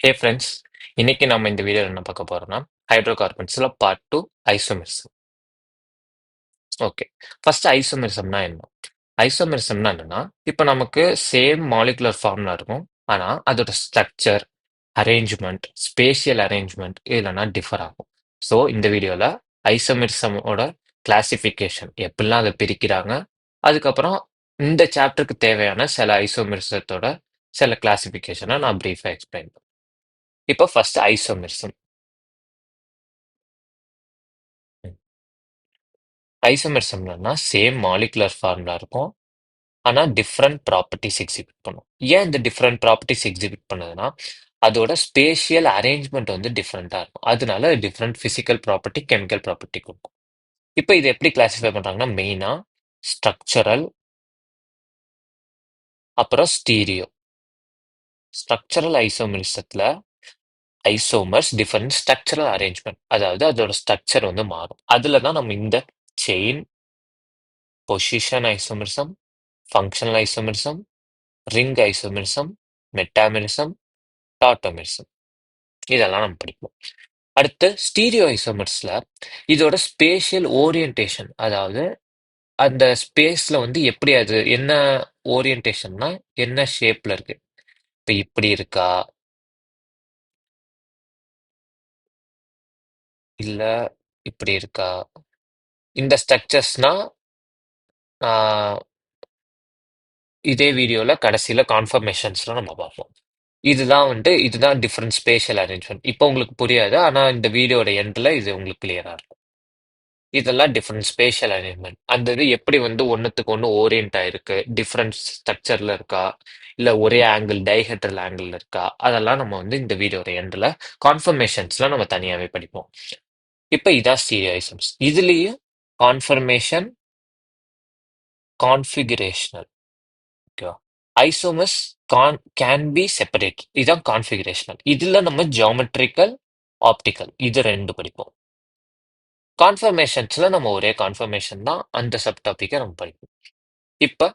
Hey friends, இன்னைக்கு நம்ம இந்த வீடியோல என்ன பார்க்க போறோம்னா, ஹைட்ரோ கார்பன்ஸ்ல பார்ட் 2 ஐசோமெரிசம். ஓகே. ஃபர்ஸ்ட் ஐசோமெரிசம்னா என்ன? ஐசோமெரிசம்னா என்னன்னா, இப்ப நமக்கு சேம் மாலிகுலர் ஃபார்ம்ல இருக்கும். ஆனா, அதோட ஸ்ட்ரக்சர், அரேஞ்ச்மெண்ட், ஸ்பேஷியல் அரேஞ்ச்மெண்ட் இதெல்லாம் டிஃபர் ஆகும். ஸோ, இந்த வீடியோல ஐசோமெரிசமோட கிளாசிஃபிகேஷன் எப்படிலாம் அதை பிரிக்கிறாங்க, அதுக்கப்புறம் இந்த சாப்டருக்கு தேவையான சில ஐசோமெரிசத்தோட சில கிளாசிஃபிகேஷனை நான் பிரீஃபா எக்ஸ்பிளைன் பண்றேன். இப்போ ஃபர்ஸ்ட் ஐசோமெரிசம். ஐசோமெரிசம்னா சேம் மாலிகுலர் ஃபார்ம்ல இருக்கும். ஆனா டிஃப்ரெண்ட் ப்ராப்பர்ட்டிஸ் எக்ஸிபிட் பண்ணும். ஏன் இந்த டிஃப்ரெண்ட் ப்ராப்பர்ட்டிஸ் எக்ஸிபிட் பண்ணுதுன்னா, அதோட ஸ்பேஷியல் அரேஞ்ச்மெண்ட் வந்து டிஃப்ரெண்டா இருக்கும். அதனால different physical property, chemical property கொடுக்கும். இப்போ இது எப்படி கிளாசிஃபை பண்றாங்கன்னா, மெயினா ஸ்ட்ரக்சரல், அப்புறம் ஸ்டீரியோ. ஸ்ட்ரக்சரல் ஐசோமெரிசத்துல ஐசோமர்ஸ் டிஃபரெண்ட் ஸ்ட்ரக்சரல் அரேஞ்ச்மெண்ட், அதாவது அதோட ஸ்ட்ரக்சர் வந்து மாறும். அதுல தான் நம்ம இந்த chain, position isomerism, functional isomerism, ring isomerism, metamerism, tautomerism இதெல்லாம் நம்ம படிப்போம். அடுத்து ஸ்டீரியோ ஐசோமர்ஸ்ல இதோட ஸ்பேஷியல் ஓரியன்டேஷன், அதாவது அந்த ஸ்பேஸ்ல வந்து எப்படி அது என்ன ஓரியன்டேஷன்னா என்ன ஷேப்ல இருக்கு. இப்ப இப்படி இருக்கா, இல்ல இப்படி இருக்கா, இந்த ஸ்ட்ரக்சர்ஸ்னா இதே வீடியோல கடைசியில கான்ஃபர்மேஷன்ஸ்லாம் நம்ம பார்ப்போம். இதுதான் டிஃபரண்ட் ஸ்பேஷியல் அரேஞ்ச்மெண்ட். இப்போ உங்களுக்கு புரியாது, ஆனா இந்த வீடியோட எண்ட்ல இது உங்களுக்கு கிளியரா இருக்கும். இதெல்லாம் டிஃபரண்ட் ஸ்பேஷியல் அரேஞ்ச்மெண்ட். அந்த இது எப்படி வந்து ஒன்றுத்துக்கு ஒன்று ஓரியன்ட் ஆயிருக்கு, டிஃப்ரெண்ட் ஸ்ட்ரக்சர்ல இருக்கா, இல்ல ஒரே ஆங்கிள் டைஹெட்ரல் ஆங்கிள் இருக்கா, அதெல்லாம் நம்ம வந்து இந்த வீடியோட எண்ட்ல கான்ஃபர்மேஷன்ஸ்ல நம்ம தனியாவே படிப்போம். இப்போ இதான் ஸ்டீரியோயிசம்ஸ். இதுலயும் கான்ஃபர்மேஷன், கான்ஃபிகரேஷனல். ஓகேவா? Isomers can be separate. இதுதான் கான்ஃபிகரேஷனல். இதுல நம்ம ஜியாமெட்ரிக்கல், ஆப்டிக்கல் இது ரெண்டு படிப்போம். கான்ஃபர்மேஷன்ஸ்ல நம்ம ஒரே கான்ஃபர்மேஷன் தான், அந்த சப் டாபிக்கை நம்ம படிப்போம். இப்ப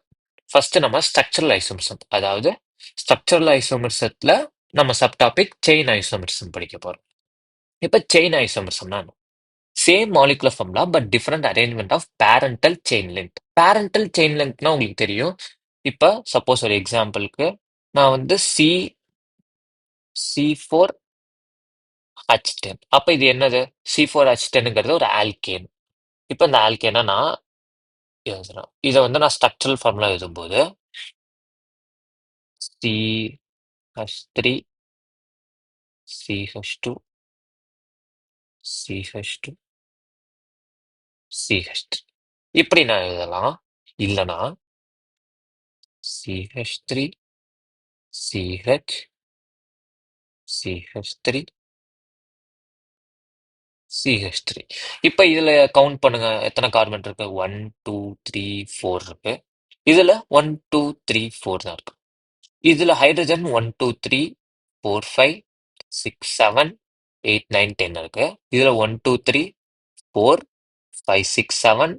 ஃபர்ஸ்ட் நம்ம ஸ்ட்ரக்சரல் ஐசோமர்சம், அதாவது ஸ்ட்ரக்சரல் ஐசோமர்சத்துல நம்ம சப் டாபிக் செயின் ஐசோமர்சம் படிக்க போறோம். இப்ப செயின் ஐசோமர்சம்னா same molecular formula but different arrangement of parental chain length. Parental chain லென்த்னா உங்களுக்கு தெரியும். இப்ப சப்போஸ் ஒரு எக்ஸாம்பிளுக்கு நான் வந்து C4H10. அப்ப இது என்னது? C4H10ங்கிறது ஒரு ஆல்கேன். இப்ப இந்த ஆல்கேனை நான் எழுதுறேன். இதை வந்து நான் ஸ்ட்ரக்சரல் ஃபார்முலா எழுதும்போது CH3, CH2, CH2, CH3 இப்படி நான் எழுதலாம். இல்லைனா CH3, CH, CH3, CH3. இப்ப இதுல கவுண்ட் பண்ணுங்க, எத்தனை கார்பன் இருக்கு? 1 2 3 4 இருக்கு. இதுல 1 2 3 4 தான் இருக்கு. இதுல ஹைட்ரஜன் 1 2 3 4 5 6 7 8 9 10 இருக்கு. இதுல 1 2 3 4 5 6 7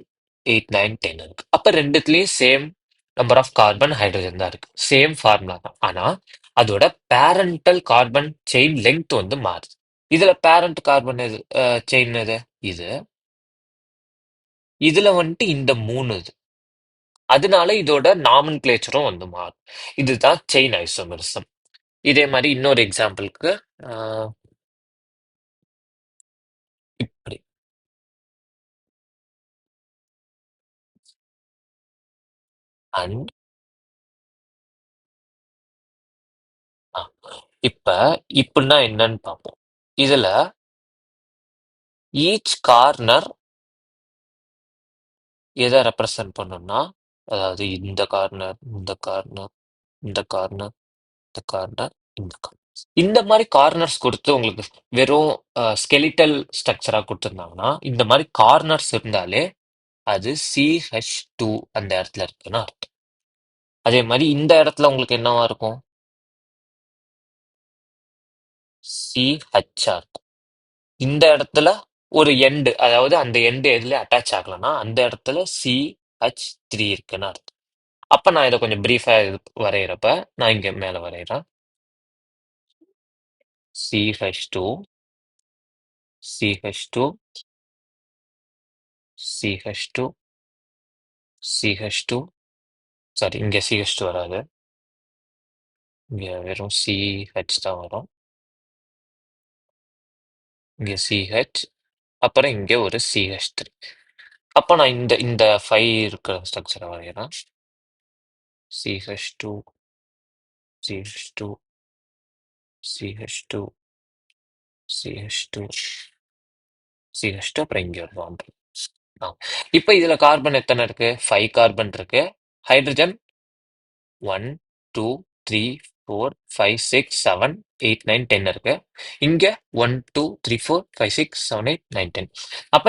8 9 10 இருக்கு. அப்ப ரெண்டுத்துலயும் same number of carbon, hydrogen தான் இருக்கு. சேம் ஃபார்முலா தான். ஆனா அதோட பேரண்டல் கார்பன் செயின் லெங்த் வந்து மாறுது. இதுல பேரண்ட் கார்பன் எது செயின் எது? இது. இதுல வந்துட்டு இந்த 3 இது. அதனால இதோட நாமன்கிளேச்சரும் வந்து மாறும். இதுதான் செயின் ஐசோமெரிசம். இதே மாதிரி இன்னொரு எக்ஸாம்பிளுக்கு இப்படி. அண்ட் இப்ப இப்படின்னா என்னன்னு பார்ப்போம். இதுல ஈச் கார்னர் எதை ரெப்ரசன்ட் பண்ணும்னா, அதாவது இந்த கார்னர், இந்த கார்னர், இந்த கார்னர், இந்த கார்னர், இந்த கார்னர். இந்த மாதிரி கார்னர்ஸ் கொடுத்து உங்களுக்கு வெறும் ஸ்கெலிட்டல் ஸ்ட்ரக்சரா கொடுத்துருந்தாங்கன்னா, இந்த மாதிரி கார்னர்ஸ் இருந்தாலே அது CH2 அந்த இடத்துல இருக்குன்னு அர்த்தம். அதே மாதிரி இந்த இடத்துல உங்களுக்கு என்னவா இருக்கும்? CH இருக்கும். இந்த இடத்துல ஒரு எண்டு, அதாவது அந்த எண்டு எதுல அட்டாச் ஆகலன்னா அந்த இடத்துல CH3 இருக்குன்னு அர்த்தம். அப்ப நான் இதை கொஞ்சம் பிரீஃபா வரைகிறப்ப நான் இங்க மேல வரைகிறேன். CH2, CH2, CH2, CH2. Sorry, இங்க CH2 வராது. இங்க வெறும் CH தான் வரும். இங்க CH, அப்புறம் இங்க ஒரு CH3. அப்ப நான் இந்த இந்த 5 இருக்கிற ஸ்ட்ரக்சரை வரையறேன். CH2, CH2, CH2, CH2, CH2, அப்புறம் இங்க ஒரு பாண்ட். இப்ப இதுல கார்பன் எத்தனை இருக்கு? 5 கார்பன் இருக்கு. ஹைட்ரஜன் 1, 2, 3, 4, 5, 6, 7, 8, 9, 10 இருக்கு. இங்க 1, 2, 3, 4, 5, 6, 7, 8, 9, 10. அப்ப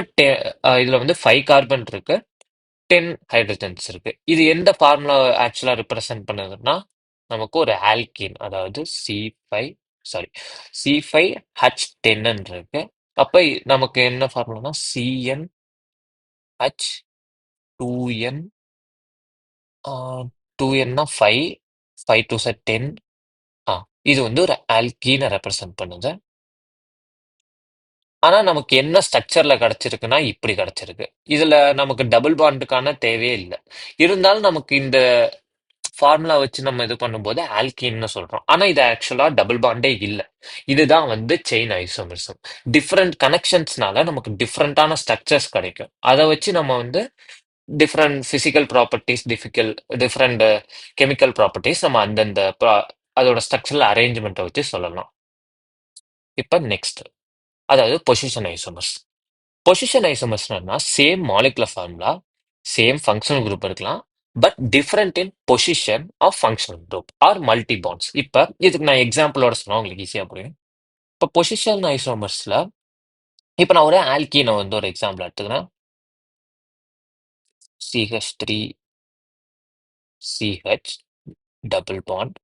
இதுல வந்து 5 கார்பன் இருக்கு, 10 ஹைட்ரஜன்ஸ் இருக்கு. இது எந்த ஃபார்முலா ஆக்சுவலா ரெப்ரசென்ட் பண்ணுதுன்னா, நமக்கு ஒரு ஆல்கீன், அதாவது சாரி C5H10 இருக்கு. அப்ப நமக்கு என்ன ஃபார்முலானா CnH2n. 2nனா 5, 5 2 சார் 10. இது வந்து ஒரு ஆல்கீனை ரெப்ரசென்ட் பண்ணுது. ஆனா நமக்கு என்ன ஸ்ட்ரக்சர்ல கிடைச்சிருக்குன்னா இப்படி கிடைச்சிருக்கு. இதுல நமக்கு டபுள் பாண்டுக்கான தேவையே இல்லை. இருந்தாலும் நமக்கு இந்த ஃபார்முலா வச்சு நம்ம இது பண்ணும்போது ஆல்கீன்னு சொல்றோம். ஆனா இது ஆக்சுவலா டபுள் பாண்டே இல்லை. இதுதான் வந்து செயின் ஐசோமர்சம். டிஃப்ரெண்ட் கனெக்ஷன்ஸ்னால நமக்கு டிஃப்ரெண்டான ஸ்ட்ரக்சர்ஸ் கிடைக்கும். அதை வச்சு நம்ம வந்து different physical properties, different chemical properties நம்ம அந்தந்த அதோட ஸ்ட்ரக்சரல் அரேஞ்ச்மெண்ட்டை வச்சு சொல்லலாம். இப்ப நெக்ஸ்ட், அதாவது பொசிஷன் ஐசோமர்ஸ். பொசிஷன் ஐசோமர்ஸ்னா same molecular formula, same functional group இருக்கலாம், but different in position of functional group or multi bonds. இப்ப இதுக்கு நான் எக்ஸாம்பிளோட சொன்னா உங்களுக்கு ஈஸியா புரியும். இப்ப பொசிஷன் ஐசோமர்ஸ்ல இப்ப நான் ஒரு ஆல்கீனை வந்து ஒரு எக்ஸாம்பிள் எடுத்துக்கிறேன். CH3, CH, double bond,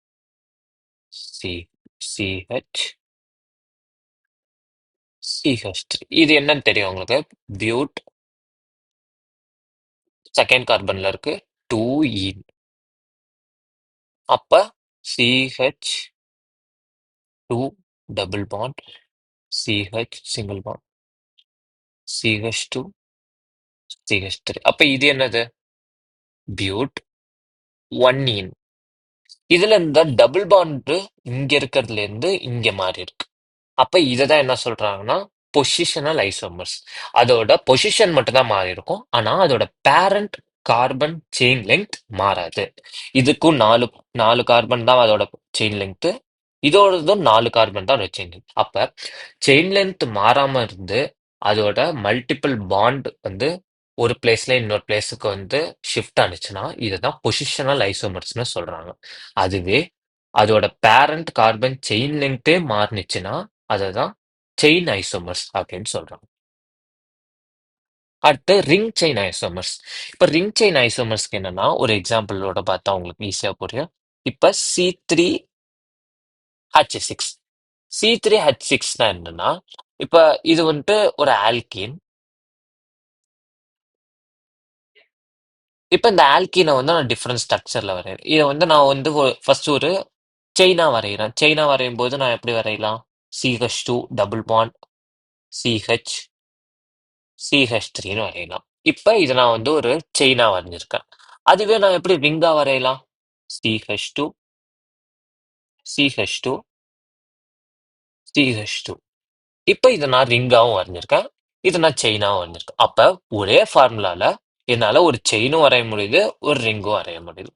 CH, CH3. இது என்னன்னு தெரியும் உங்களுக்கு? பியூட், செகண்ட் கார்பன்ல இருக்கு 2 ஈன். அப்ப CH2 double bond, CH single bond, CH2, CH3. அப்ப இது என்னது? பியூட் 1 ஈன். இதுல இந்த டபுள் பாண்ட் இங்க இருக்கிறதுல இருந்து இங்க மாறி இருக்கு. அப்ப இததான் என்ன சொல்றாங்கன்னா பொசிஷனல் ஐசோமர்ஸ். அதோட பொசிஷன் மட்டும் தான் மாறி இருக்கும். ஆனா அதோட பேரண்ட் கார்பன் செயின் லெங்த் மாறாது. இதுக்கும் நாலு நாலு கார்பன் தான் அதோட செயின் லெங்த். இதோடதும் 4 கார்பன் தான் அதோட செயின் லெங்த். அப்ப செயின் லெங்த் மாறாம இருந்து அதோட மல்டிபிள் பாண்ட் வந்து ஒரு பிளேஸ்ல இன்னொரு பிளேஸுக்கு வந்து ஷிஃப்ட் ஆனிச்சுன்னா இதுதான் பொசிஷனல் ஐசோமர்ஸ்னு சொல்றாங்க. அதுவே அதோட பேரண்ட் கார்பன் செயின் லெங்த்தே மாறுனுச்சுன்னா அததான் செயின் ஐசோமர்ஸ் அப்படின்னு சொல்றாங்க. அடுத்து ரிங் செயின் ஐசோமர்ஸ். இப்ப ரிங் செயின் ஐசோமர்ஸ்க்கு என்னன்னா ஒரு எக்ஸாம்பிளோட பார்த்தா உங்களுக்கு ஈஸியா புரியும். இப்ப C3H6. C3H6னா என்னன்னா, இப்ப இது வந்துட்டு ஒரு ஆல்கீன். இப்ப இந்த ஆல்கீனை வந்து நான் டிஃப்ரெண்ட் ஸ்ட்ரக்சர்ல வரையறேன். இதை வந்து நான் வந்து ஃபர்ஸ்ட் ஒரு செயினா வரைகிறேன். செயினா வரையும் போது நான் எப்படி வரையலாம்? CH2 டபுள் பாண்ட், CH, CH3ன்னு வரையலாம். இப்ப இதை நான் வந்து ஒரு செயினா வரைஞ்சிருக்கேன். அதுவே நான் எப்படி ரிங்கா வரையலாம்? CH2, CH2, CH2. இப்ப இதை நான் ரிங்காவும் வரைஞ்சிருக்கேன், இதை நான் செயினாவும் வரைஞ்சிருக்கேன். அப்ப ஒரே ஃபார்முலால என்னால ஒரு செயினும் வரைய முடியுது, ஒரு ரிங்கும் வரைய முடியுது.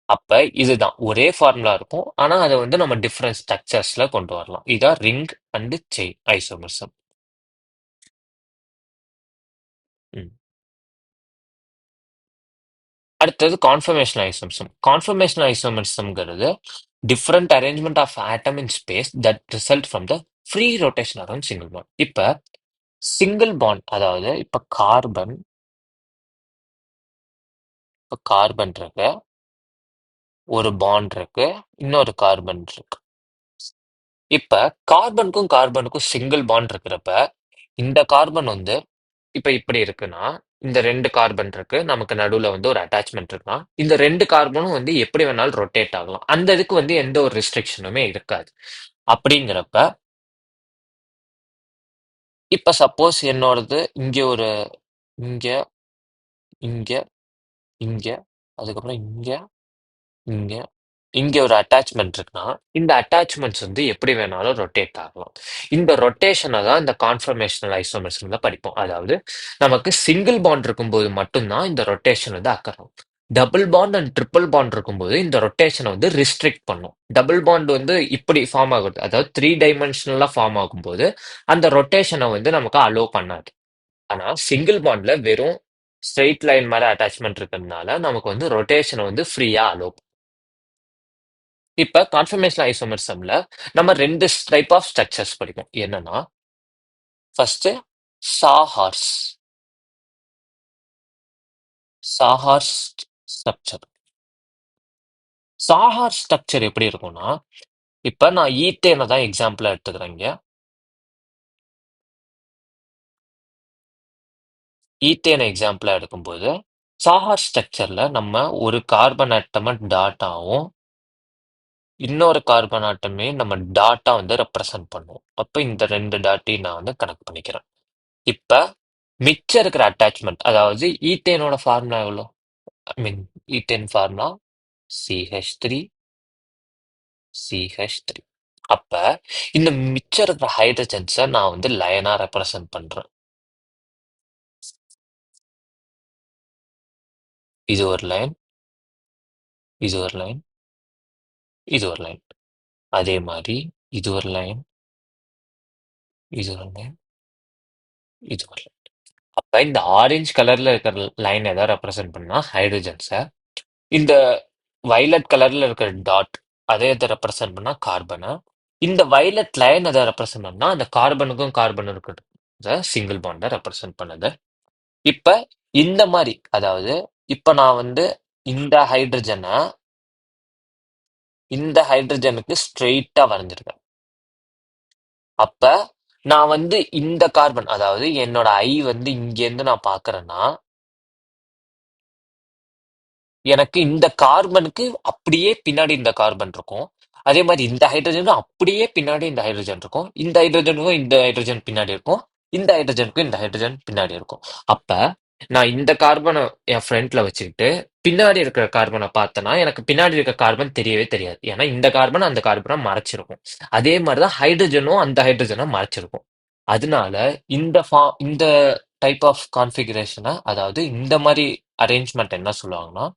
அப்ப இதுதான் ஒரே ஃபார்முலா இருக்கும், ஆனா அதை வந்து நம்ம டிஃப்ரெண்ட் ஸ்ட்ரக்சர்ஸ்ல கொண்டு வரலாம். இதான் ரிங் அண்ட் செயின் ஐசோமர்சம். அடுத்தது கான்ஃபர்மேஷனல் ஐசோமர்சம். கான்ஃபர்மேஷனல் ஐசோமர்சம்ங்கிறது different arrangement of atom in space that result from the free rotation around single bond. இப்ப சிங்கிள் பாண்ட், அதாவது இப்ப கார்பன் இருக்கு, ஒரு பாண்ட் இருக்கு, இன்னொரு கார்பன் இருக்கு. இப்ப கார்பனுக்கும் கார்பனுக்கும் சிங்கிள் பாண்ட் இருக்கிறப்ப இந்த கார்பன் வந்து இப்ப இப்படி இருக்குன்னா, இந்த 2 கார்பன் இருக்கு, நமக்கு நடுவுல வந்து ஒரு அட்டாச்மெண்ட் இருக்குன்னா, இந்த 2 கார்பனும் வந்து எப்படி வேணாலும் ரொட்டேட் ஆகலாம். அந்த இதுக்கு வந்து எந்த ஒரு ரெஸ்ட்ரிக்ஷனுமே இருக்காது. அப்படிங்கிறப்ப இப்ப சப்போஸ் என்னோடது இங்க, இங்க, இங்க, அதுக்கப்புறம் இங்க, இங்க, இங்க ஒரு அட்டாச்மெண்ட் இருக்குன்னா, இந்த அட்டாச்மெண்ட்ஸ் வந்து எப்படி வேணாலும் ரொட்டேட் ஆகலாம். இந்த ரொட்டேஷன தான் இந்த கான்ஃபர்மேஷனல் ஐசோமெர்ஸ்ல படிப்போம். அதாவது நமக்கு சிங்கிள் பாண்ட் இருக்கும்போது மட்டும் தான் இந்த ரொட்டேஷன் வந்து அக்கர் ஆகும். Double bond and triple bond இருக்கும்போது இந்த ரொட்டேஷன வந்து ரிஸ்ட்ரிக்ட் பண்ணும். டபுள் பாண்ட் வந்து இப்படி ஃபார்ம் ஆகுது. அதாவது 3 டைமென்ஷனலா ஃபார்ம் ஆகும்போது, அந்த ரொட்டேஷன வந்து நமக்கு அலோ பண்ணாது. ஆனா சிங்கிள் பாண்ட்ல வெறும் ஸ்ட்ரெயிட் லைன் மாரி அட்டாச்மெண்ட் இருக்கிறதுனால, நமக்கு வந்து ரொட்டேஷன வந்து ஃப்ரீயா அலோ இப்ப கான்ஃபர்மேஷனல் ஐசோமெர்சம்ல நம்ம 2 டைப் ஆஃப் ஸ்ட்ரக்சர்ஸ் படிப்போம். என்னன்னா, ஃபர்ஸ்ட்டு சாஹார்ஸ் சாஹார்ஸ் ஸ்ட்ரக்சர். சாஹார் ஸ்ட்ரக்சர் எப்படி இருக்கும்னா, இப்ப நான் ஈத்தேன தான் எக்ஸாம்பிளா எடுத்துக்கிறேன் இங்க. ஈத்தேன எக்ஸாம்பிளா எடுக்கும்போது, சாஹார் ஸ்ட்ரக்சர்ல நம்ம ஒரு கார்பன் ஆட்டம டாட்டாவும், இன்னொரு கார்பன் ஆட்டமே நம்ம டாட்டா வந்து ரெப்ரசன்ட் பண்ணுவோம். அப்ப இந்த 2 டாட்டையும் நான் வந்து கனெக்ட் பண்ணிக்கிறேன். இப்ப மிச்சம் இருக்கிற அட்டாச்மெண்ட், அதாவது ஈத்தேனோட ஃபார்முலா எவ்வளோ? ஐ மீன் ஈத்தேன் ஃபார்முலா CH3 CH3. அப்ப இந்த மிச்சம் இருக்கிற ஹைட்ரஜன்ஸை நான் வந்து லைனா ரெப்ரசன்ட் பண்றேன். இது ஒரு லைன், இது ஒரு லைன், இது ஒரு லைன். அதே மாதிரி இது ஒரு லைன், இது ஒரு லைன், இது ஒரு லைன். அப்ப இந்த ஆரஞ்சு கலர்ல இருக்கிற லைன் எதை ரெப்ரசன்ட் பண்ணா ஹைட்ரஜன்ஸை, இந்த வயலட் கலர்ல இருக்கிற டாட் அதை எதை ரெப்ரசன்ட் பண்ணா கார்பனை, இந்த வயலட் லைன் எதை ரெப்ரசன்ட் பண்ணா அந்த கார்பனுக்கும் கார்பன் இருக்கிற சிங்கிள் பாண்டை ரெப்ரசன்ட் பண்ணுது. இப்ப இந்த மாதிரி, அதாவது இப்ப நான் வந்து இந்த ஹைட்ரஜனை இந்த ஹைட்ரஜனுக்கு ஸ்ட்ரெயிட்டா வரைஞ்சிருக்கேன். அப்ப நான் வந்து இந்த கார்பன், அதாவது என்னோட ஐ வந்து இங்க இருந்து நான் பாக்குறேன்னா, எனக்கு இந்த கார்பனுக்கு அப்படியே பின்னாடி இந்த கார்பன் இருக்கும். அதே மாதிரி இந்த ஹைட்ரஜனுக்கும் அப்படியே பின்னாடி இந்த ஹைட்ரஜன் இருக்கும். இந்த ஹைட்ரஜனுக்கும் இந்த ஹைட்ரஜன் பின்னாடி இருக்கும். இந்த ஹைட்ரஜனுக்கும் இந்த ஹைட்ரஜன் பின்னாடி இருக்கும். அப்ப நான் இந்த கார்பனை என் ஃப்ரண்ட்ல வச்சுக்கிட்டு பின்னாடி இருக்கிற கார்பனை பார்த்தேன்னா எனக்கு பின்னாடி இருக்கிற கார்பன் தெரியவே தெரியாது. ஏன்னா இந்த கார்பன் அந்த கார்பனை மறைச்சிருக்கும். அதே மாதிரிதான் ஹைட்ரஜனும் அந்த ஹைட்ரஜனை மறைச்சிருக்கும். அதனால இந்த டைப் ஆஃப் கான்ஃபிகரேஷனை, அதாவது இந்த மாதிரி அரேஞ்ச்மெண்ட் என்ன சொல்லுவாங்கன்னா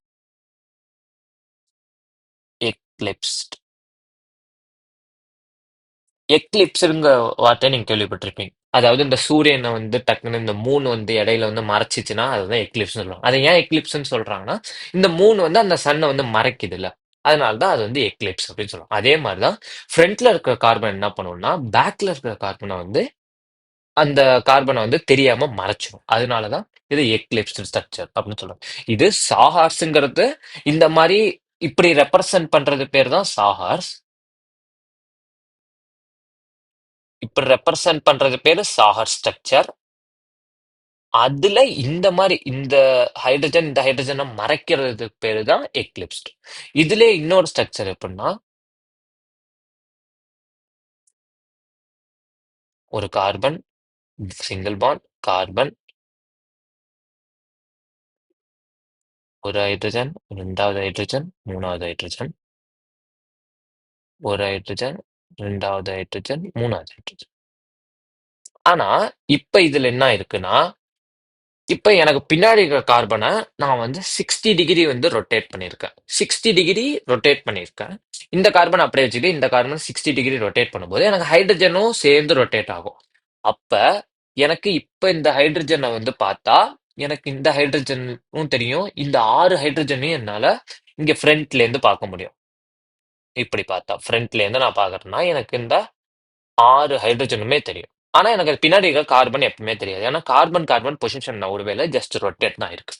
எக்லிப்ஸ்ட். எக்லிப்ஸ்ங்கிற வார்த்தையை நீங்க கேள்விப்பட்டிருப்பீங்க. அதாவது இந்த சூரியனை வந்து டக்குன்னு இந்த மூன் வந்து இடையில வந்து மறைச்சிச்சுன்னா அதுதான் எக்லிப்ஸ் சொல்லுவாங்க. அதை ஏன் எக்லிப்ஸ்ன்னு சொல்றாங்கன்னா, இந்த மூன் வந்து அந்த சன்னை வந்து மறைக்குது இல்ல, அதனாலதான் அது வந்து எக்லிப்ஸ் அப்படின்னு சொல்லுவாங்க. அதே மாதிரிதான் ஃப்ரண்ட்ல இருக்கிற கார்பன் என்ன பண்ணுவோம்னா பேக்ல இருக்கிற கார்பனை வந்து அந்த கார்பனை வந்து தெரியாம மறைச்சிடும். அதனாலதான் இது எக்லிப்ஸ் ஸ்ட்ரக்சர் அப்படின்னு சொல்லுவாங்க. இது சாஹார்ஸ்ங்கிறது இந்த மாதிரி இப்படி ரெப்ரசன்ட் பண்றது பேர் தான் சாஹார்ஸ். இப்ப ரெப்ரசன்ட் பண்றது பேரு சாஹர் ஸ்ட்ரக்சர். அதுல இந்த மாதிரி இந்த ஹைட்ரஜன் இந்த ஹைட்ரஜனை மறைக்கிறது பேரு தான் எக்லிப்ஸ்ட். இதுல இன்னொரு ஸ்ட்ரக்சர் எப்படின்னா, ஒரு கார்பன் சிங்கிள் பாண்ட் கார்பன், ஒரு ஹைட்ரஜன், ரெண்டாவது ஹைட்ரஜன், மூணாவது ஹைட்ரஜன், ஒரு ஹைட்ரஜன், ரெண்டாவது ஹைட்ரஜன், மூணாவது ஹைட்ரஜன். ஆனா இப்ப இதுல என்ன இருக்குன்னா, இப்ப எனக்கு பின்னாடி இருக்கிற கார்பனை நான் வந்து 60 டிகிரி வந்து ரொட்டேட் பண்ணியிருக்கேன். 60 டிகிரி ரொட்டேட் பண்ணியிருக்கேன். இந்த கார்பன் அப்படியே வச்சுட்டு இந்த கார்பன் 60 டிகிரி ரொட்டேட் பண்ணும்போது எனக்கு ஹைட்ரஜனும் சேர்ந்து ரொட்டேட் ஆகும். அப்ப எனக்கு இப்ப இந்த ஹைட்ரஜனை வந்து பார்த்தா எனக்கு இந்த ஹைட்ரஜனும் தெரியும். இந்த 6 ஹைட்ரஜனையும் என்னால இங்க ஃப்ரண்ட்ல இருந்து பார்க்க முடியும். இப்படி பார்த்தா ஃப்ரண்ட்ல இருந்து நான் பார்க்கறேன்னா எனக்கு இந்த 6 ஹைட்ரஜனுமே தெரியும். ஆனா எனக்கு அது பின்னாடி இருக்க கார்பன் எப்பவுமே தெரியாது. ஏன்னா கார்பன் கார்பன் பொசிஷன் ஒருவேளை ஜஸ்ட் ரொட்டேட் தான் இருக்கு.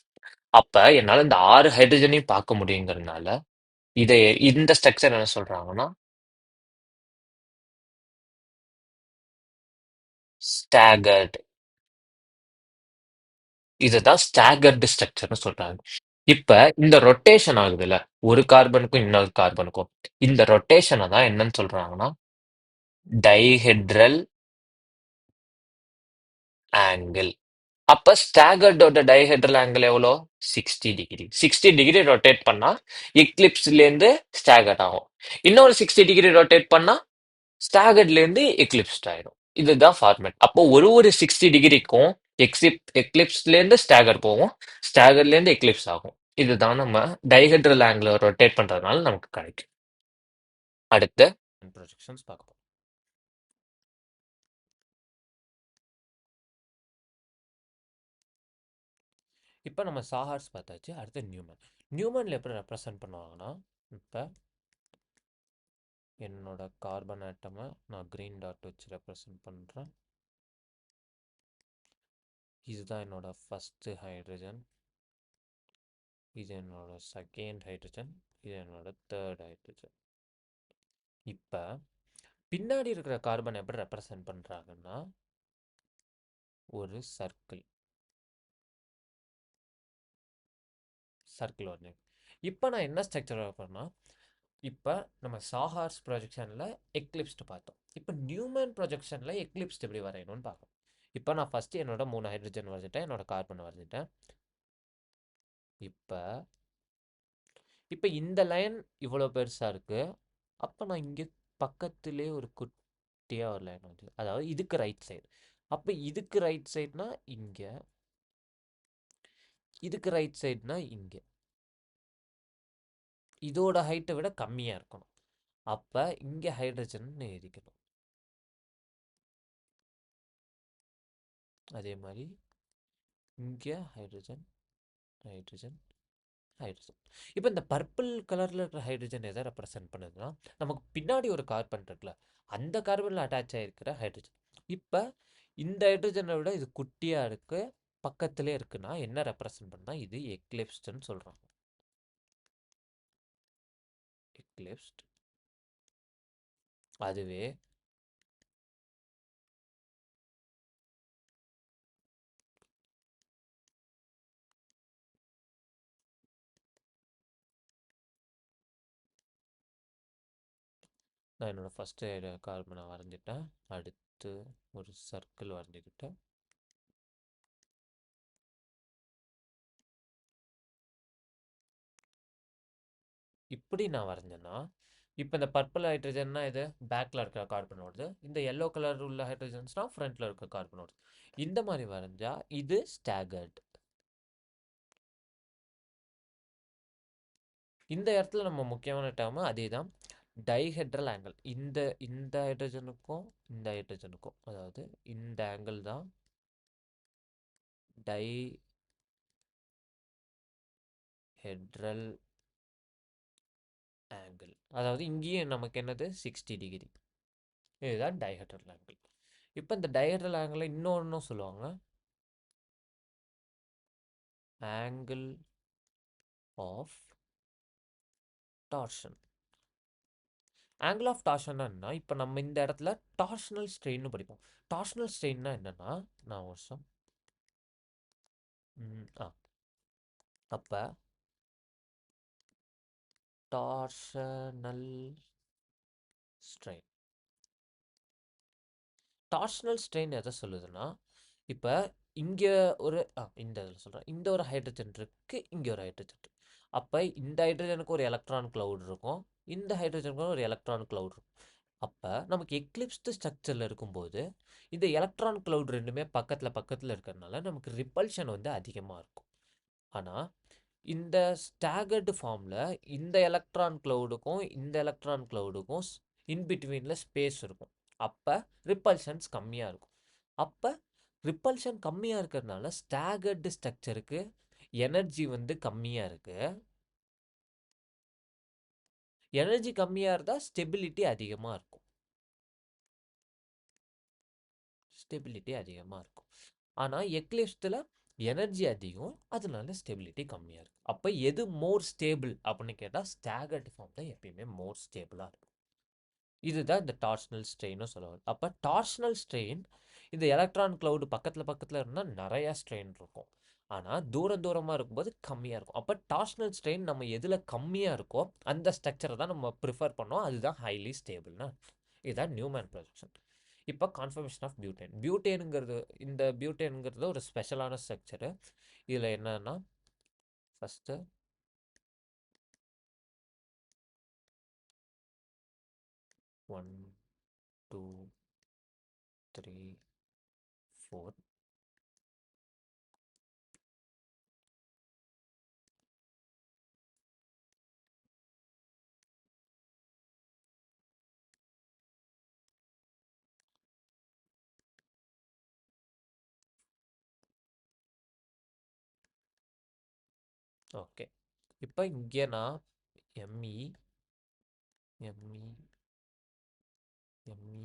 அப்ப என்னால இந்த 6 ஹைட்ரஜனையும் பார்க்க முடியுங்கிறதுனால இதை இந்த ஸ்ட்ரக்சர் என்ன சொல்றாங்கன்னா ஸ்டாகர்ட். இதுதான் ஸ்டாகர்டு ஸ்ட்ரக்சர்னு சொல்றாங்க. இப்ப இந்த ரொட்டேஷன் ஆகுதுல்ல, ஒரு கார்பனுக்கும் இன்னொரு கார்பனுக்கும், இந்த ரொட்டேஷனை தான் என்னன்னு சொல்றாங்கன்னா டைஹெட்ரல் ஆங்கிள். அப்ப ஸ்டாகர்டோட டைஹெட்ரல் ஆங்கிள் எவ்வளோ? 60 டிகிரி. 60 டிகிரி ரொட்டேட் பண்ணா எக்லிப்ஸ்லேருந்து ஸ்டாகர்ட் ஆகும். இன்னொரு 60 டிகிரி ரொட்டேட் பண்ணா ஸ்டாகர்ட்ல இருந்து எக்லிப்ஸ்ட் ஆயிடும். இதுதான் ஃபார்மேட். அப்போ ஒரு 60 டிகிரிக்கும் எக்லிப்ஸ்ல இருந்து ஸ்டாகர் போகும், ஸ்டாகர்ல இருந்து எக்லிப்ஸ் ஆகும். இதுதான் நம்ம டைஹெட்ரல் ஆங்கிள் ரொட்டேட் பண்றதுனால நமக்கு கிடைக்கும். அடுத்து ப்ரொஜெக்ஷன்ஸ் பார்க்க போறோம். இப்போ நம்ம சாஹார்ஸ் பார்த்தாச்சு. அடுத்து நியூமன். நியூமன்ல எப்படி ரெப்ரசன்ட் பண்ணுவாங்கன்னா, இப்போ என்னோட கார்பன் ஆட்டமை நான் க்ரீன் டாட் வச்சு ரெப்ரசன்ட் பண்ணுறேன். இதுதான் என்னோட ஃபஸ்ட்டு ஹைட்ரஜன், இது என்னோட செகண்ட் ஹைட்ரஜன், இது என்னோட தேர்ட் ஹைட்ரஜன். இப்போ பின்னாடி இருக்கிற கார்பன் எப்படி ரெப்ரசன்ட் பண்ணுறாங்கன்னா, ஒரு சர்க்கிள் வந்து இப்போ நான் என்ன ஸ்ட்ரக்சர் பண்ணா, இப்போ நம்ம சாஹார்ஸ் ப்ரொஜெக்ஷனில் எக்லிப்ஸ்டு பார்த்தோம். இப்போ நியூமன் ப்ரொஜெக்ஷனில் எக்லிப்ஸ்டு எப்படி வரையணும்னு பார்க்கணும். இப்போ நான் ஃபஸ்ட்டு என்னோட 3 ஹைட்ரஜன் வரைஞ்சிட்டேன், என்னோட கார்பன் வரைஞ்சிட்டேன். இப்போ இப்போ இந்த லைன் இவ்வளோ பெருசாக இருக்குது. அப்போ நான் இங்கே பக்கத்துலேயே ஒரு குட்டியாக ஒரு லைன் வந்து, அதாவது இதுக்கு ரைட் சைடு. அப்போ இதுக்கு ரைட் சைட்னா இங்கே, இதுக்கு ரைட் சைட்னா இங்கே. இதோட ஹைட்டை விட கம்மியாக இருக்கணும். அப்போ இங்கே ஹைட்ரஜன் எழுதிக்கணும். அதே மாதிரி இங்கே ஹைட்ரஜன் ஹைட்ரஜன் ஹைட்ரஜன். இப்போ இந்த பர்பிள் கலரில் இருக்கிற ஹைட்ரஜன் எதை ரெப்ரசென்ட் பண்ணுதுன்னா, நமக்கு பின்னாடி ஒரு கார்பன் இருக்குல்ல, அந்த கார்பனில் அட்டாச் ஆகிருக்கிற ஹைட்ரஜன். இப்போ இந்த ஹைட்ரஜனை விட இது குட்டியாக இருக்கு, பக்கத்துலேயே இருக்குன்னா என்ன ரெப்ரசென்ட் பண்ணால் இது எக்லிப்ஸ்டுன்னு சொல்கிறாங்க. எக்லிப்ஸ்ட். அதுவே நான் என்னோட ஃபஸ்ட்டு கார்பனை வரைஞ்சிட்டேன். அடுத்து ஒரு சர்க்கிள் வரைஞ்சிக்கிட்டேன். இப்படி நான் வரைஞ்சேன்னா, இப்போ இந்த பர்பிள் ஹைட்ரஜன்னா இது பேக்கில் இருக்கிற கார்பனோடது, இந்த எல்லோ கலர் உள்ள ஹைட்ரஜன்ஸ்னால் ஃப்ரண்ட்டில் இருக்கிற கார்பனோடது. இந்த மாதிரி வரைஞ்சா இது ஸ்டாகர்ட். இந்த இடத்துல நம்ம முக்கியமான டேர்மு அதே தான், டைஹெட்ரல் ஆங்கிள். இந்த இந்த ஹைட்ரஜனுக்கும் இந்த ஹைட்ரஜனுக்கும், அதாவது இந்த ஆங்கிள் தான் டைஹெட்ரல் ஆங்கிள். அதாவது இங்கேயும் நமக்கு என்னது 60 டிகிரி. இதுதான் டைஹெட்ரல் ஆங்கிள். இப்போ இந்த டைஹெட்ரல் ஆங்கிளை இன்னொன்றும் சொல்லுவாங்க, angle of torsion. Angle of டார்ஷன்னா என்ன? இப்போ நம்ம இந்த இடத்துல டார்ஷனல் ஸ்ட்ரெயின்னு படிப்போம். டார்ஷனல் ஸ்ட்ரெயின்னா என்னன்னா, நான் வருஷம் அப்போ டார்ஷனல் ஸ்ட்ரெயின். டார்ஷனல் ஸ்ட்ரெயின் எதை சொல்லுதுன்னா, இப்போ இங்கே ஒரு இந்த இதில் சொல்கிறேன், இந்த ஒரு ஹைட்ரஜன் இருக்குது, இங்கே ஒரு ஹைட்ரஜன் இருக்குது. அப்போ இந்த ஹைட்ரஜனுக்கு ஒரு எலக்ட்ரான் க்ளவுட் இருக்கும், இந்த ஹைட்ரஜனுக்கு ஒரு எலக்ட்ரான் க்ளவுட் இருக்கும். அப்போ நமக்கு எக்லிப்ஸ்டு ஸ்ட்ரக்சரில் இருக்கும்போது இந்த எலக்ட்ரான் க்ளவுட் ரெண்டுமே பக்கத்தில் பக்கத்தில் இருக்கிறதுனால நமக்கு ரிப்பல்ஷன் வந்து அதிகமாக இருக்கும். ஆனால் இந்த ஸ்டாகர்டு ஃபார்மில் இந்த எலக்ட்ரான் க்ளவுடுக்கும் இந்த எலக்ட்ரான் க்ளவுடுக்கும் இன்பிட்வீனில் ஸ்பேஸ் இருக்கும். அப்போ ரிப்பல்ஷன்ஸ் கம்மியாக இருக்கும். அப்போ ரிப்பல்ஷன் கம்மியாக இருக்கிறதுனால ஸ்டாகர்டு ஸ்ட்ரக்சருக்கு எனர்ஜி வந்து கம்மியாக இருக்குது. எனர்ஜி கம்மியாக இருந்தால் ஸ்டெபிலிட்டி அதிகமாக இருக்கும். ஆனால் எக்லிப்ஸ்டில் எனர்ஜி அதிகம், அதனால ஸ்டெபிலிட்டி கம்மியாக இருக்குது. அப்போ எது மோர் ஸ்டேபிள் அப்படின்னு கேட்டால் ஸ்டாகர்டு ஃபார்ம் தான் எப்பயுமே மோர் ஸ்டேபிளாக இருக்கும். இதுதான் இந்த டார்ஷனல் ஸ்ட்ரெயின்னு சொல்லுவாங்க. அப்போ டார்ஷனல் ஸ்ட்ரெயின் இந்த எலக்ட்ரான் க்ளவுடு பக்கத்தில் பக்கத்தில் இருந்தால் நிறையா ஸ்ட்ரெயின் இருக்கும், ஆனால் தூரமாக இருக்கும்போது கம்மியாக இருக்கும். அப்போ டார்ஷனல் ஸ்ட்ரெயின் நம்ம எதில் கம்மியாக இருக்கோ அந்த ஸ்ட்ரக்சரை தான் நம்ம ப்ரிஃபர் பண்ணோம், அதுதான் ஹைலி ஸ்டேபிள்னா. இதுதான் நியூமன் ப்ரொஜெக்ஷன். இப்போ கான்ஃபர்மேஷன் ஆஃப் பியூட்டேன். பியூட்டேனுங்கிறது இந்த பியூட்டேனுங்கிறது ஒரு ஸ்பெஷலான ஸ்ட்ரக்சரு. இதில் என்னன்னா ஃபஸ்ட்டு 1 2 3 4 ஓகே. இப்போ இங்கே நான் எம்இ எம்இ எம்இ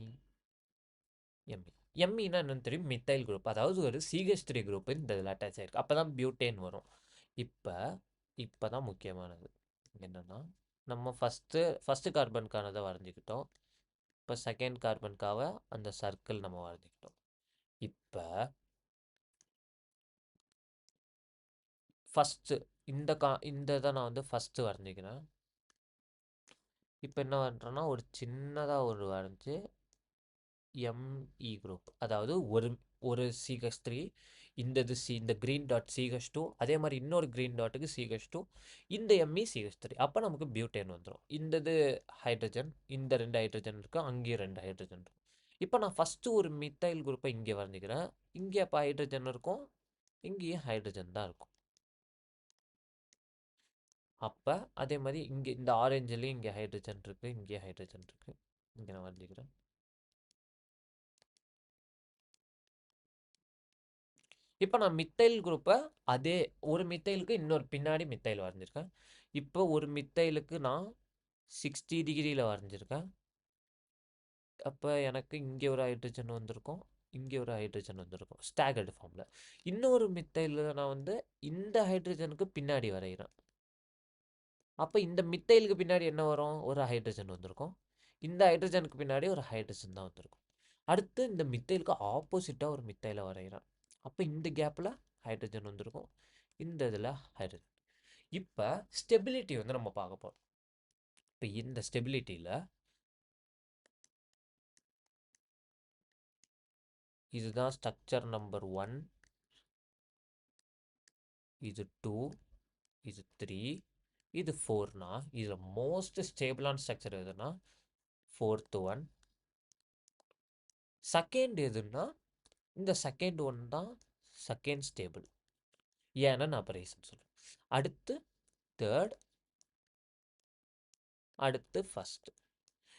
எம்இ எம்இனா என்னன்னு தெரியும், மித்தைல் குரூப். அதாவது ஒரு CH3 குரூப் இந்த இதில் அட்டாச் ஆயிருக்கு. அப்போ தான் பியூட்டேன் வரும். இப்போ இப்போ தான் முக்கியமானது என்னன்னா, நம்ம ஃபஸ்ட்டு கார்பனுக்கானதை வரைஞ்சிக்கிட்டோம். இப்போ செகண்ட் கார்பனுக்காக அந்த சர்க்கிள் நம்ம வரைஞ்சிக்கிட்டோம். இப்போ ஃபஸ்ட்டு இந்த இதை நான் வந்து ஃபஸ்ட்டு வரைஞ்சிக்கிறேன். இப்போ என்ன பண்ணுறேன்னா ஒரு சின்னதாக ஒரு வரைஞ்சி எம்இ குரூப், அதாவது ஒரு CH3, இந்த க்ரீன் டாட் CH2, அதே மாதிரி இன்னொரு க்ரீன் டாட்டுக்கு CH2, இந்த எம்இ CH3. அப்போ நமக்கு பியூட்டேன் வந்துடும். இது ஹைட்ரஜன், இந்த 2 ஹைட்ரஜன் இருக்குது, அங்கேயும் 2 ஹைட்ரஜன் இருக்கும். இப்போ நான் ஃபஸ்ட்டு ஒரு மித்தைல் குரூப்பை இங்கே வரைஞ்சிக்கிறேன். இங்கே அப்போ ஹைட்ரஜன் இருக்கும், இங்கேயும் ஹைட்ரஜன் தான் இருக்கும். அப்போ அதே மாதிரி இங்கே இந்த ஆரஞ்சுலேயும் இங்கே ஹைட்ரஜன் இருக்குது, இங்கேயும் ஹைட்ரஜன் இருக்குது. இங்கே நான் வரைஞ்சிக்கிறேன். இப்போ நான் மித்தைல் குரூப்பை அதே ஒரு மித்தைலுக்கு இன்னொரு பின்னாடி மித்தைல் வரைஞ்சிருக்கேன். இப்போ ஒரு மித்தைலுக்கு நான் 60 டிகிரியில் வரைஞ்சிருக்கேன். அப்போ எனக்கு இங்கே ஒரு ஹைட்ரஜன் வந்திருக்கும், இங்கே ஒரு ஹைட்ரஜன் வந்திருக்கும் ஸ்டாகர்டு ஃபார்மில். இன்னொரு மித்தைலில் நான் வந்து இந்த ஹைட்ரஜனுக்கு பின்னாடி வரைகிறேன். அப்போ இந்த மித்தைலுக்கு பின்னாடி என்ன வரும், ஒரு ஹைட்ரஜன் வந்திருக்கும். இந்த ஹைட்ரஜனுக்கு பின்னாடி ஒரு ஹைட்ரஜன் தான் வந்திருக்கும். அடுத்து இந்த மித்தைலுக்கு ஆப்போசிட்டாக ஒரு மித்தைலை வரைகிறேன். அப்போ இந்த கேப்பில் ஹைட்ரஜன் வந்திருக்கும், இந்த இதில் ஹைட்ரஜன். இப்போ ஸ்டெபிலிட்டி வந்து நம்ம பார்க்க போகிறோம். இப்போ இந்த ஸ்டெபிலிட்டியில் இதுதான் ஸ்ட்ரக்சர் நம்பர் 1, இது 2, இது 3, இது 4னா இதில் மோஸ்ட் ஸ்டேபிளான ஸ்ட்ரக்சர் எதுனா 4th ஒன். செகண்ட் எதுன்னா இந்த செகண்ட் ஒன் தான் செகண்ட் ஸ்டேபிள். ஏன்னா நான் இப்போ ரீசன் சொல்கிறேன். அடுத்து தேர்ட், அடுத்து ஃபஸ்ட்டு.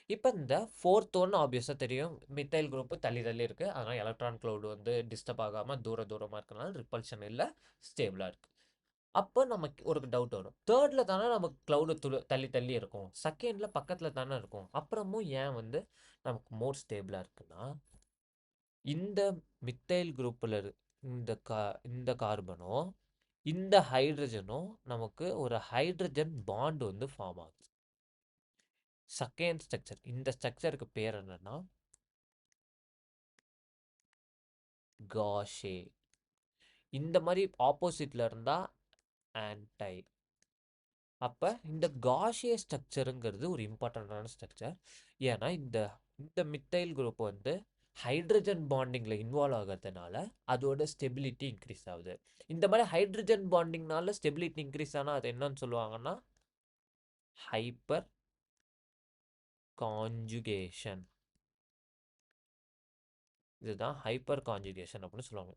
இப்போ இந்த 4th ஒன் ஆப்வியஸாக தெரியும், மித்தைல் குரூப்பு தள்ளி தள்ளி இருக்குது. அதனால் எலக்ட்ரான் க்ளவுட் வந்து டிஸ்டர்ப் ஆகாமல் தூரமாக இருக்கனால ரிப்பல்ஷன் இல்லை, ஸ்டேபிளாக இருக்குது. அப்போ நமக்கு ஒரு டவுட் வரும், தேர்டில் தானே நமக்கு க்ளவுடு தள்ளி தள்ளி இருக்கும், செகண்டில் பக்கத்தில் தானே இருக்கும், அப்புறமும் ஏன் வந்து நமக்கு மோர் ஸ்டேபிளாக இருக்குன்னா, இந்த மித்தைல் குரூப்பில் இந்த கார்பனும் இந்த ஹைட்ரஜனும் நமக்கு ஒரு ஹைட்ரஜன் பாண்ட் வந்து ஃபார்ம் ஆகுது. செகண்ட் ஸ்ட்ரக்சர், இந்த ஸ்ட்ரக்சருக்கு பேர் என்னன்னா காஷே. இந்த மாதிரி ஆப்போசிட்ல இருந்தா ஆன்டை. அப்போ இந்த காஷே ஸ்ட்ரக்சருங்கிறது ஒரு இம்பார்ட்டண்ட்டான ஸ்ட்ரக்சர். ஏன்னா இந்த இந்த மித்தைல் குரூப் வந்து ஹைட்ரஜன் பாண்டிங்கில் இன்வால்வ் ஆகிறதுனால அதோட ஸ்டெபிலிட்டி இன்க்ரீஸ் ஆகுது. இந்த மாதிரி ஹைட்ரஜன் பாண்டிங்னால ஸ்டெபிலிட்டி இன்க்ரீஸ் ஆனால் அது என்னன்னு சொல்லுவாங்கன்னா ஹைப்பர் கான்ஜுகேஷன். இதுதான் ஹைப்பர் கான்ஜுகேஷன் அப்படின்னு சொல்லுவாங்க.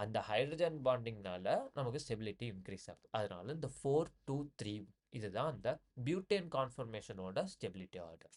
அந்த ஹைட்ரஜன் பாண்டிங்னால நமக்கு ஸ்டெபிலிட்டி இன்க்ரீஸ் ஆகுது. அதனால இந்த 4 2 3 இதுதான் அந்த பியூட்டேன் கான்ஃபர்மேஷனோட ஸ்டெபிலிட்டி ஆர்டர்.